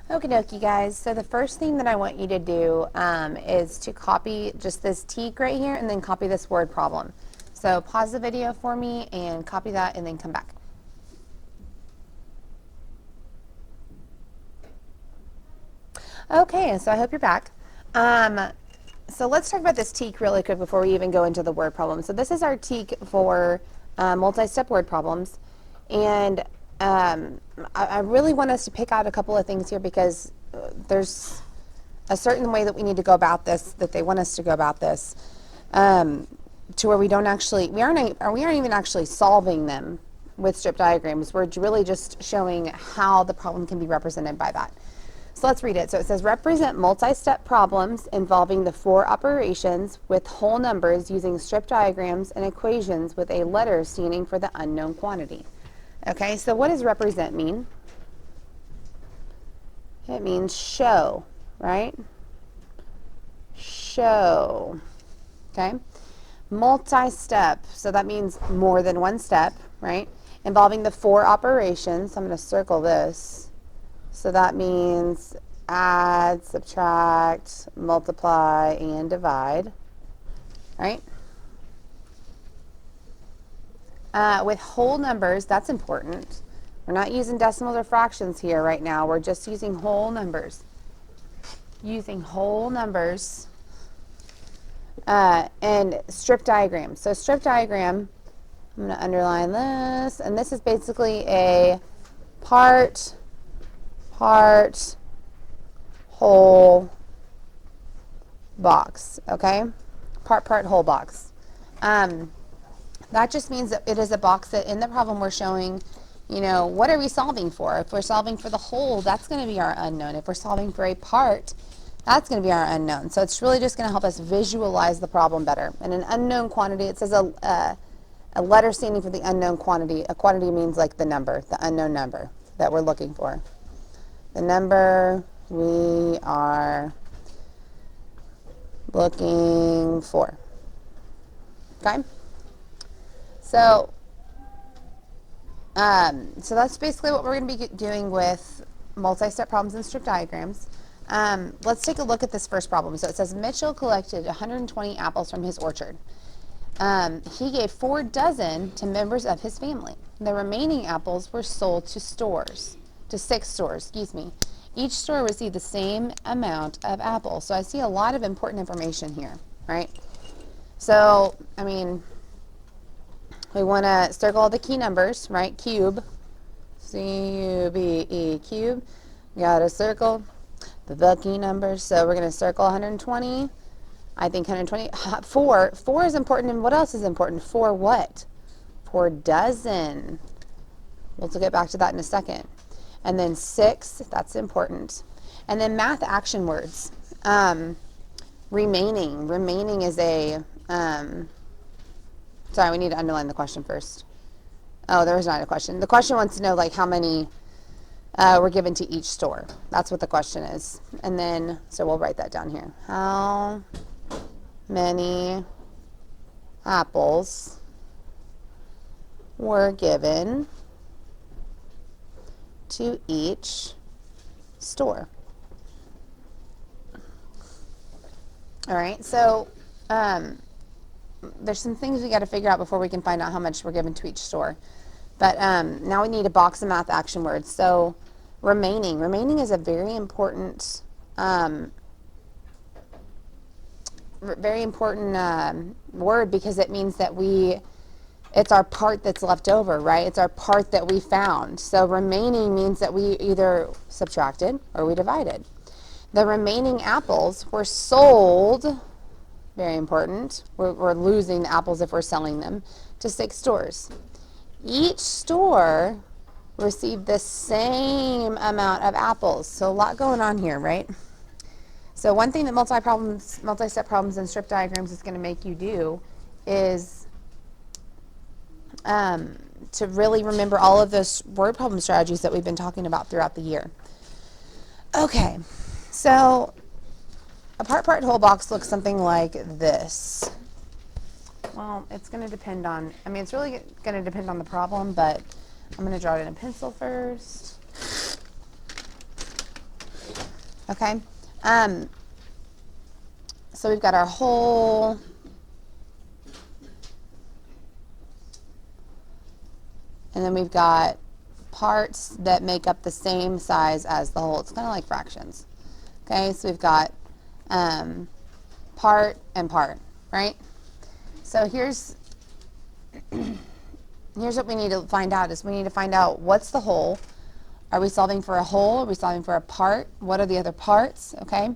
Okie dokie, guys. So the first thing that I want you to do is to copy just this teak right here and then copy this word problem. So pause the video for me and copy that and then come back. Okay, so I hope you're back. So let's talk about this teak really quick before we even go into the word problem. So this is our teak for multi-step word problems. And I really want us to pick out a couple of things here because there's a certain way that we need to go about this, that they want us to go about this, to where we aren't even actually solving them with strip diagrams. We're really just showing how the problem can be represented by that. So let's read it. So it says, represent multi-step problems involving the 4 operations with whole numbers using strip diagrams and equations with a letter standing for the unknown quantity. Okay, so what does represent mean? It means show, right? Show. Okay. Multi-step, so that means more than one step, right? Involving the 4 operations. I'm going to circle this. So that means add, subtract, multiply, and divide, right? With whole numbers, that's important. We're not using decimals or fractions here right now. We're just using whole numbers. Using whole numbers and strip diagrams. So strip diagram, I'm going to underline this, and this is basically a part, whole box, okay? Part, whole box. That just means that it is a box that in the problem we're showing, you know, what are we solving for? If we're solving for the whole, that's going to be our unknown. If we're solving for a part, that's going to be our unknown. So it's really just going to help us visualize the problem better. And an unknown quantity, it says a letter standing for the unknown quantity. A quantity means like the number, the unknown number that we're looking for. The number we are looking for. Okay? So that's basically what we're going to be doing with multi-step problems and strip diagrams. Let's take a look at this first problem. So it says Mitchell collected 120 apples from his orchard. He gave 4 dozen to members of his family. The remaining apples were sold to 6 stores, excuse me. Each store received the same amount of apples. So I see a lot of important information here, right? So, I mean, we want to circle all the key numbers, right? Cube, C-U-B-E, cube. Got to circle the key numbers. So we're going to circle 120. I think 120. 4 is important. And what else is important? 4 what? 4 dozen. We'll get back to that in a second. And then 6, that's important. And then math action words. Remaining. Remaining is a, sorry, we need to underline the question first. Oh, there was not a question. The question wants to know like how many were given to each store. That's what the question is. And then, so we'll write that down here. How many apples were given to each store? All right, so there's some things we got to figure out before we can find out how much we're given to each store. But now we need a box of math action words. So remaining. Remaining is a very important word because it means that it's our part that's left over, right? It's our part that we found. So remaining means that we either subtracted or we divided. The remaining apples were sold, very important. We're losing the apples if we're selling them, to 6 stores. Each store received the same amount of apples. So a lot going on here, right? So one thing that multi-step problems and strip diagrams is going to make you do is to really remember all of those word problem strategies that we've been talking about throughout the year. Okay, so a part whole box looks something like this. Well, it's going to depend on, it's really going to depend on the problem, but I'm going to draw it in a pencil first. Okay? So we've got our whole, and then we've got parts that make up the same size as the whole. It's kind of like fractions. Okay, so we've got part and part, right? So here's what we need to find out is we need to find out what's the whole. Are we solving for a whole? Are we solving for a part? What are the other parts? Okay.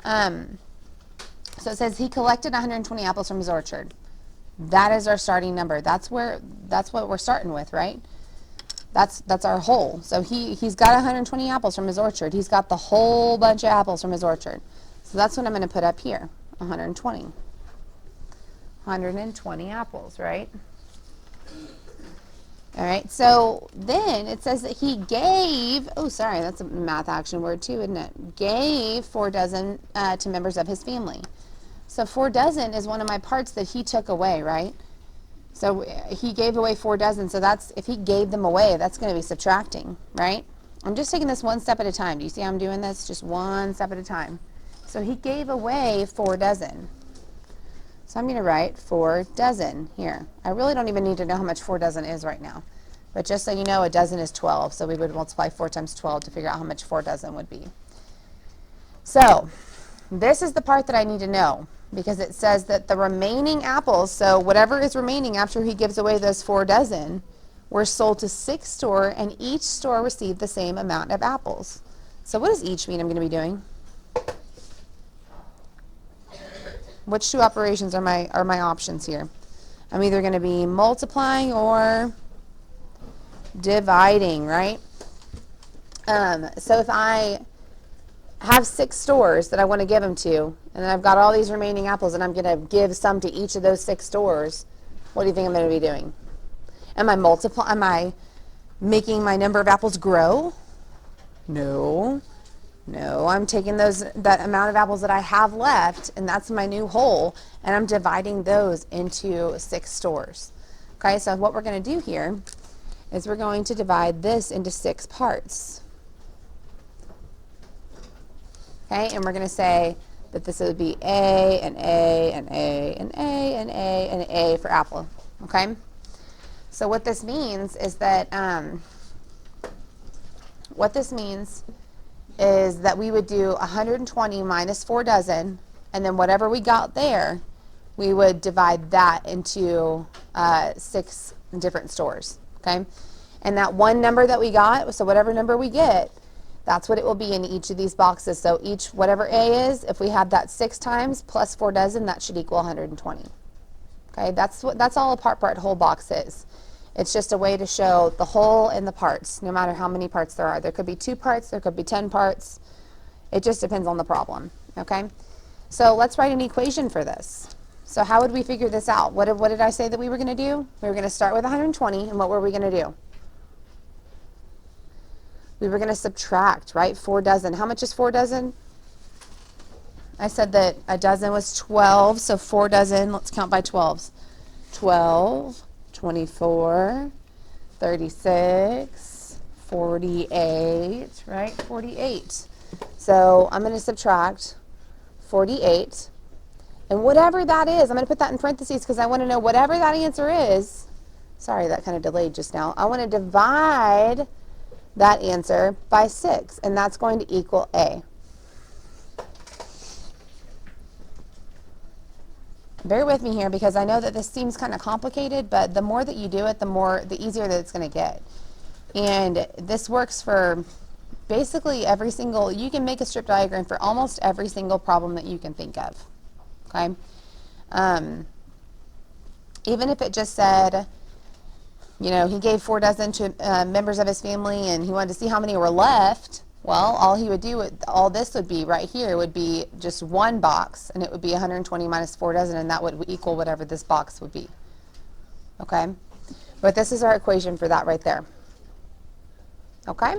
So it says he collected 120 apples from his orchard. That is our starting number. That's what we're starting with, right? That's our whole. So he's got 120 apples from his orchard. He's got the whole bunch of apples from his orchard. So that's what I'm going to put up here, 120. 120 apples, right? All right, so then it says that he gave, oh, sorry, that's a math action word too, isn't it? Gave 4 dozen to members of his family. So 4 dozen is one of my parts that he took away, right? So he gave away 4 dozen, so that's, if he gave them away, that's going to be subtracting, right? I'm just taking this one step at a time. Do you see how I'm doing this? Just one step at a time. So he gave away 4 dozen. So I'm going to write 4 dozen here. I really don't even need to know how much 4 dozen is right now. But just so you know, a dozen is 12. So we would multiply 4 times 12 to figure out how much 4 dozen would be. So this is the part that I need to know, because it says that the remaining apples, so whatever is remaining after he gives away those 4 dozen, were sold to 6 stores, and each store received the same amount of apples. So what does each mean I'm going to be doing? Which 2 operations are my options here? I'm either going to be multiplying or dividing, right? So if I have 6 stores that I want to give them to, and then I've got all these remaining apples, and I'm going to give some to each of those 6 stores, what do you think I'm going to be doing? Am I making my number of apples grow? No. No, I'm taking that amount of apples that I have left, and that's my new whole, and I'm dividing those into 6 stores. Okay, so what we're going to do here is we're going to divide this into 6 parts. Okay, and we're going to say that this would be A and A and A and A and A and A for apple. Okay, so what this means is that we would do 120 minus 4 dozen, and then whatever we got there, we would divide that into 6 different stores, okay? And that one number that we got, so whatever number we get, that's what it will be in each of these boxes. So each, whatever A is, if we have that 6 times plus 4 dozen, that should equal 120. Okay, that's all a part whole box is. It's just a way to show the whole and the parts, no matter how many parts there are. There could be 2 parts, there could be 10 parts. It just depends on the problem, okay? So let's write an equation for this. So how would we figure this out? What did I say that we were going to do? We were going to start with 120, and what were we going to do? We were going to subtract, right? 4 dozen. How much is 4 dozen? I said that a dozen was 12, so 4 dozen, let's count by 12s. 12, 24, 36, 48, right? 48. So I'm going to subtract 48. And whatever that is, I'm going to put that in parentheses because I want to know whatever that answer is. Sorry, that kind of delayed just now. I want to divide that answer by 6, and that's going to equal A. Bear with me here because I know that this seems kind of complicated, but the more that you do it, the easier that it's going to get. And this works for basically every single, you can make a strip diagram for almost every single problem that you can think of. Okay? Even if it just said, you know, he gave 4 dozen to members of his family and he wanted to see how many were left, well, all he would do, all this would be right here would be just one box, and it would be 120 minus 4 dozen, and that would equal whatever this box would be. Okay? But this is our equation for that right there. Okay?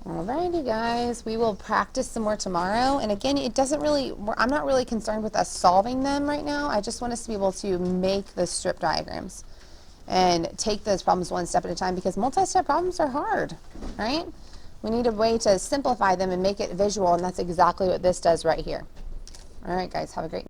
Alrighty, guys. We will practice some more tomorrow. And again, it doesn't really, I'm not really concerned with us solving them right now. I just want us to be able to make the strip diagrams and take those problems one step at a time because multi-step problems are hard, right? We need a way to simplify them and make it visual, and that's exactly what this does right here. All right, guys, have a great